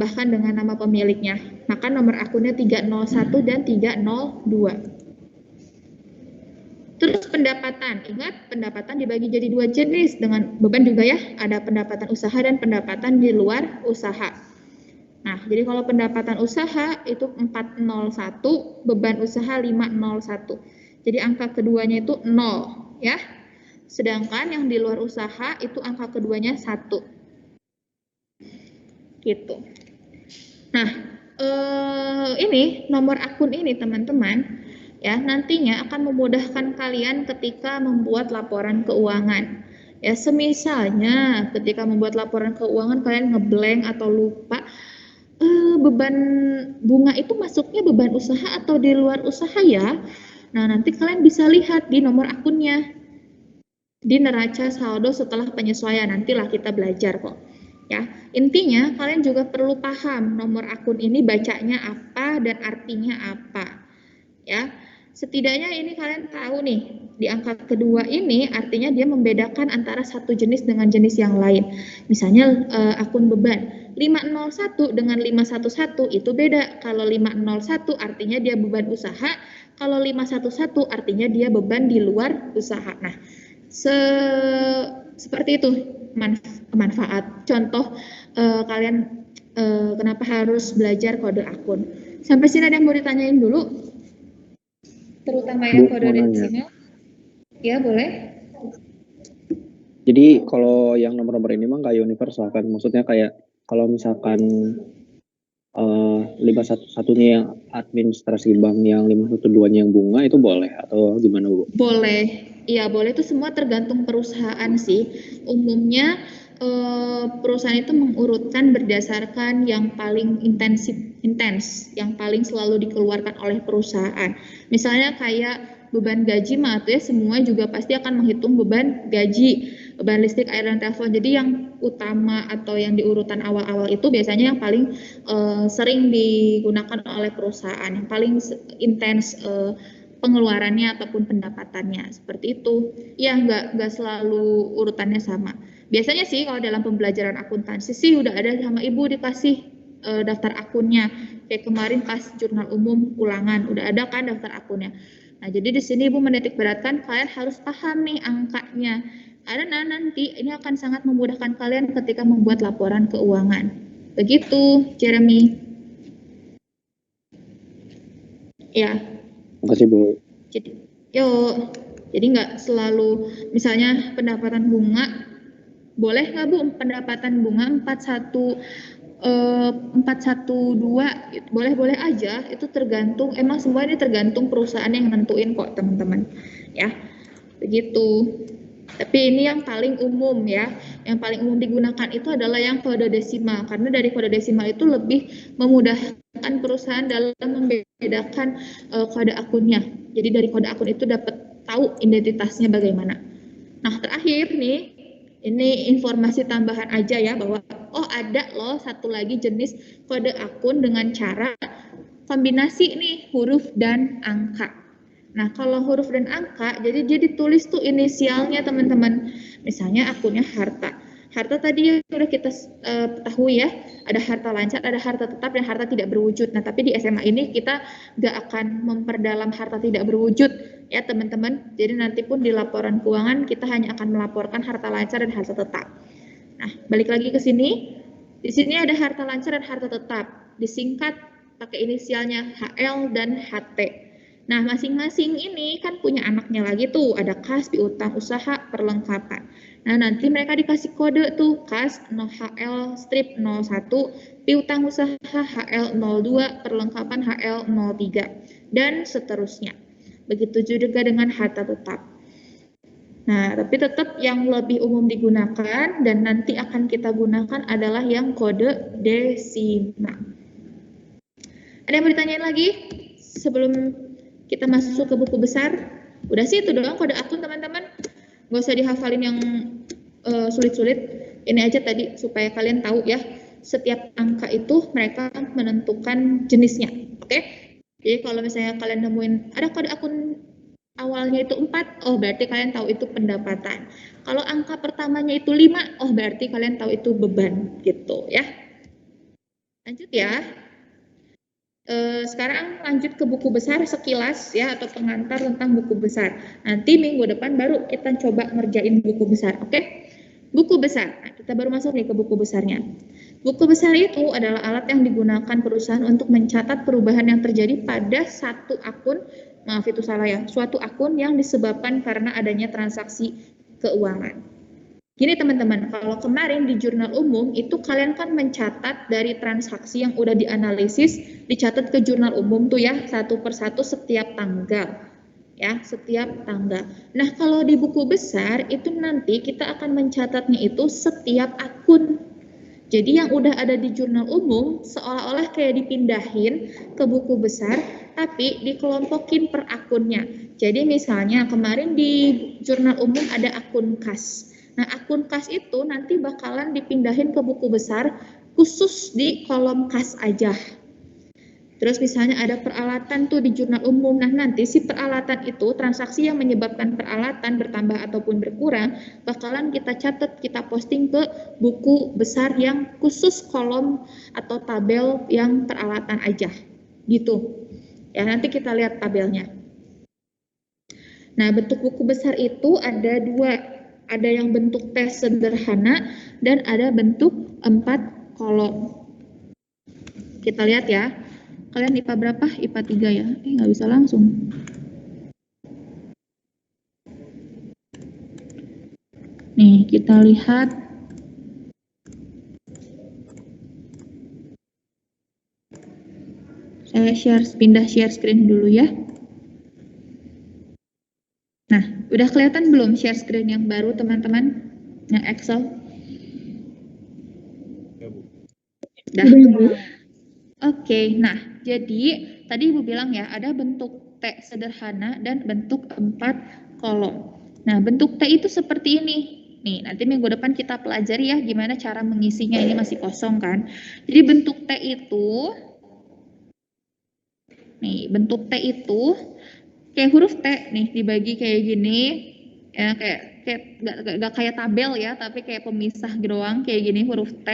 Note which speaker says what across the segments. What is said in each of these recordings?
Speaker 1: bahkan dengan nama pemiliknya. Maka nomor akunnya 301 dan 302. Terus pendapatan, ingat pendapatan dibagi jadi dua jenis dengan beban juga ya, ada pendapatan usaha dan pendapatan di luar usaha. Nah, jadi kalau pendapatan usaha itu 401, beban usaha 501. Jadi angka keduanya itu 0 ya. Sedangkan yang di luar usaha itu angka keduanya 1. Gitu. Nah, ini nomor akun ini teman-teman ya nantinya akan memudahkan kalian ketika membuat laporan keuangan. Ya, semisalnya ketika membuat laporan keuangan kalian ngeblank atau lupa beban bunga itu masuknya beban usaha atau di luar usaha ya. Nah, nanti kalian bisa lihat di nomor akunnya. Di neraca saldo setelah penyesuaian nantilah kita belajar kok. Ya, intinya kalian juga perlu paham nomor akun ini bacanya apa dan artinya apa. Ya, setidaknya ini kalian tahu nih, di angka kedua ini artinya dia membedakan antara satu jenis dengan jenis yang lain. Misalnya akun beban 501 dengan 511 itu beda. Kalau 501 artinya dia beban usaha, kalau 511 artinya dia beban di luar usaha. Nah, seperti itu manfaat. Contoh kalian kenapa harus belajar kode akun. Sampai sini ada yang mau ditanyain dulu? Terutama yang kode desimal. Ya, boleh.
Speaker 2: Jadi kalau yang nomor-nomor ini mah kayak universal kan, maksudnya kayak kalau misalkan 511-nya yang administrasi bank, yang 512-nya yang bunga itu boleh atau gimana Bu?
Speaker 1: Boleh, iya boleh, itu semua tergantung perusahaan sih. Umumnya perusahaan itu mengurutkan berdasarkan yang paling intens, yang paling selalu dikeluarkan oleh perusahaan. Misalnya kayak beban gaji mah tuh ya semua juga pasti akan menghitung beban gaji, beban listrik, air, dan telepon. Jadi yang utama atau yang di urutan awal-awal itu biasanya yang paling sering digunakan oleh perusahaan, yang paling intens pengeluarannya ataupun pendapatannya, seperti itu. Ya, nggak selalu urutannya sama. Biasanya sih kalau dalam pembelajaran akuntansi sih udah ada sama ibu dikasih daftar akunnya. Kayak kemarin pas jurnal umum ulangan udah ada kan daftar akunnya. Nah, jadi di sini ibu menitik beratkan kalian harus paham nih angkanya. Karena nanti ini akan sangat memudahkan kalian ketika membuat laporan keuangan. Begitu, Jeremy. Ya.
Speaker 2: Makasih Bu.
Speaker 1: Jadi nggak selalu misalnya pendapatan bunga, boleh nggak Bu pendapatan bunga 412, boleh aja, itu tergantung, emang semua ini tergantung perusahaan yang nentuin kok teman-teman ya, begitu. Tapi ini yang paling umum ya, yang paling umum digunakan itu adalah yang kode desimal, karena dari kode desimal itu lebih memudahkan perusahaan dalam membedakan kode akunnya. Jadi dari kode akun itu dapat tahu identitasnya bagaimana. Nah, terakhir nih, ini informasi tambahan aja ya, bahwa oh ada loh satu lagi jenis kode akun dengan cara kombinasi nih huruf dan angka. Nah, kalau huruf dan angka, jadi dia ditulis tuh inisialnya teman-teman. Misalnya akunnya harta. Harta tadi yang sudah kita ketahui ya, ada harta lancar, ada harta tetap, dan harta tidak berwujud. Nah, tapi di SMA ini kita nggak akan memperdalam harta tidak berwujud ya teman-teman. Jadi nanti pun di laporan keuangan kita hanya akan melaporkan harta lancar dan harta tetap. Nah, balik lagi ke sini. Di sini ada harta lancar dan harta tetap. Disingkat pakai inisialnya HL dan HT. Nah, masing-masing ini kan punya anaknya lagi tuh, ada kas, piutang usaha, perlengkapan. Nah, nanti mereka dikasih kode tuh, kas 0HL strip 01, piutang usaha HL02, perlengkapan HL03, dan seterusnya. Begitu juga dengan harta tetap. Nah, tapi tetap yang lebih umum digunakan dan nanti akan kita gunakan adalah yang kode desimal. Ada yang mau ditanyain lagi sebelum kita masuk ke buku besar? Udah sih itu doang kode akun teman-teman. Gak usah dihafalin yang sulit-sulit. Ini aja tadi supaya kalian tahu ya. Setiap angka itu mereka menentukan jenisnya. Oke? Jadi kalau misalnya kalian nemuin ada kode akun awalnya itu 4, oh berarti kalian tahu itu pendapatan. Kalau angka pertamanya itu 5, oh berarti kalian tahu itu beban gitu ya. Lanjut ya. Sekarang lanjut ke buku besar sekilas ya, atau pengantar tentang buku besar. Nanti minggu depan baru kita coba ngerjain buku besar, oke? Buku besar. Nah, kita baru masuk nih ke buku besarnya. Buku besar itu adalah alat yang digunakan perusahaan untuk mencatat perubahan yang terjadi pada satu akun, maaf itu salah ya, suatu akun yang disebabkan karena adanya transaksi keuangan. Gini teman-teman, kalau kemarin di jurnal umum itu kalian kan mencatat dari transaksi yang udah dianalisis, dicatat ke jurnal umum tuh ya, satu persatu setiap tanggal. Ya, setiap tanggal. Nah, kalau di buku besar itu nanti kita akan mencatatnya itu setiap akun. Jadi yang udah ada di jurnal umum seolah-olah kayak dipindahin ke buku besar, tapi dikelompokin per akunnya. Jadi misalnya kemarin di jurnal umum ada akun kas. Nah, akun kas itu nanti bakalan dipindahin ke buku besar khusus di kolom kas aja. Terus misalnya ada peralatan tuh di jurnal umum. Nah, nanti si peralatan itu, transaksi yang menyebabkan peralatan bertambah ataupun berkurang, bakalan kita catat, kita posting ke buku besar yang khusus kolom atau tabel yang peralatan aja. Gitu. Ya, nanti kita lihat tabelnya. Nah, bentuk buku besar itu ada dua. Ada yang bentuk T sederhana dan ada bentuk 4 kolom. Kita lihat ya. Kalian IPA berapa? IPA 3 ya? Nggak bisa langsung. Nih, kita lihat. Saya pindah share screen dulu ya. Nah, udah kelihatan belum share screen yang baru teman-teman? Yang Excel? Udah. Oke, nah jadi tadi Ibu bilang ya ada bentuk T sederhana dan bentuk 4 kolom. Nah, bentuk T itu seperti ini. Nih, nanti minggu depan kita pelajari ya gimana cara mengisinya, ini masih kosong kan. Jadi bentuk T itu, nih bentuk T itu kayak huruf T nih dibagi kayak gini, ya kayak gak kayak tabel ya, tapi kayak pemisah doang kayak gini huruf T.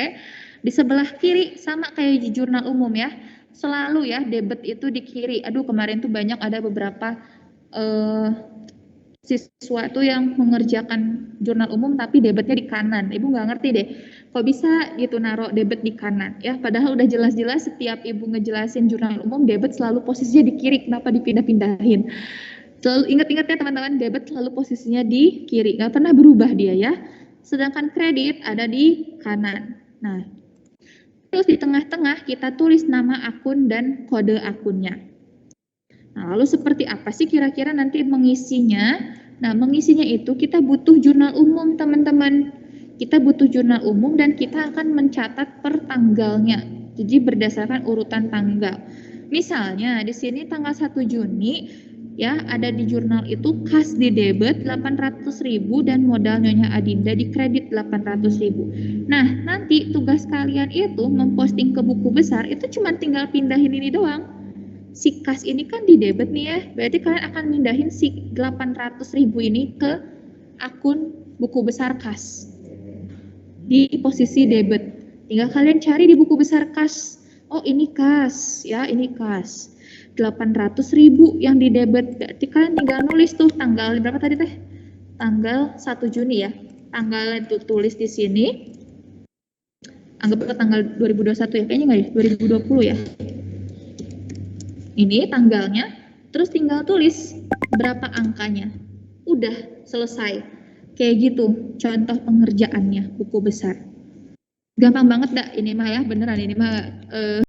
Speaker 1: Di sebelah kiri sama kayak di jurnal umum ya, selalu ya debit itu di kiri. Aduh kemarin tuh banyak ada beberapa siswa tuh yang mengerjakan jurnal umum tapi debitnya di kanan. Ibu nggak ngerti deh, kok bisa gitu naruh debit di kanan ya, padahal udah jelas-jelas setiap ibu ngejelasin jurnal umum debit selalu posisinya di kiri, kenapa dipindah-pindahin? Selalu ingat-ingat ya teman-teman, debit selalu posisinya di kiri, nggak pernah berubah dia ya. Sedangkan kredit ada di kanan. Nah, terus di tengah-tengah kita tulis nama akun dan kode akunnya. Nah, lalu seperti apa sih kira-kira nanti mengisinya? Nah, mengisinya itu kita butuh jurnal umum, teman-teman. Kita butuh jurnal umum dan kita akan mencatat per tanggalnya. Jadi berdasarkan urutan tanggal. Misalnya di sini tanggal 1 Juni ya, ada di jurnal itu kas di debit 800.000 dan modal Nyonya Adinda di kredit 800.000. Nah, nanti tugas kalian itu memposting ke buku besar itu cuma tinggal pindahin ini doang. Si kas ini kan di debit nih ya, berarti kalian akan mindahin si 800.000 ini ke akun buku besar kas di posisi debit. Tinggal kalian cari di buku besar kas, oh ini kas ya, ini kas 800.000 yang di debit, berarti kalian tinggal nulis tuh tanggal berapa tadi teh, tanggal 1 Juni ya, tanggal itu tulis di sini, anggap tanggal 2021 ya, kayaknya nggak ya, 2020 ya. Ini tanggalnya, terus tinggal tulis berapa angkanya. Udah selesai. Kayak gitu contoh pengerjaannya buku besar. Gampang banget dah ini mah ya, beneran ini mah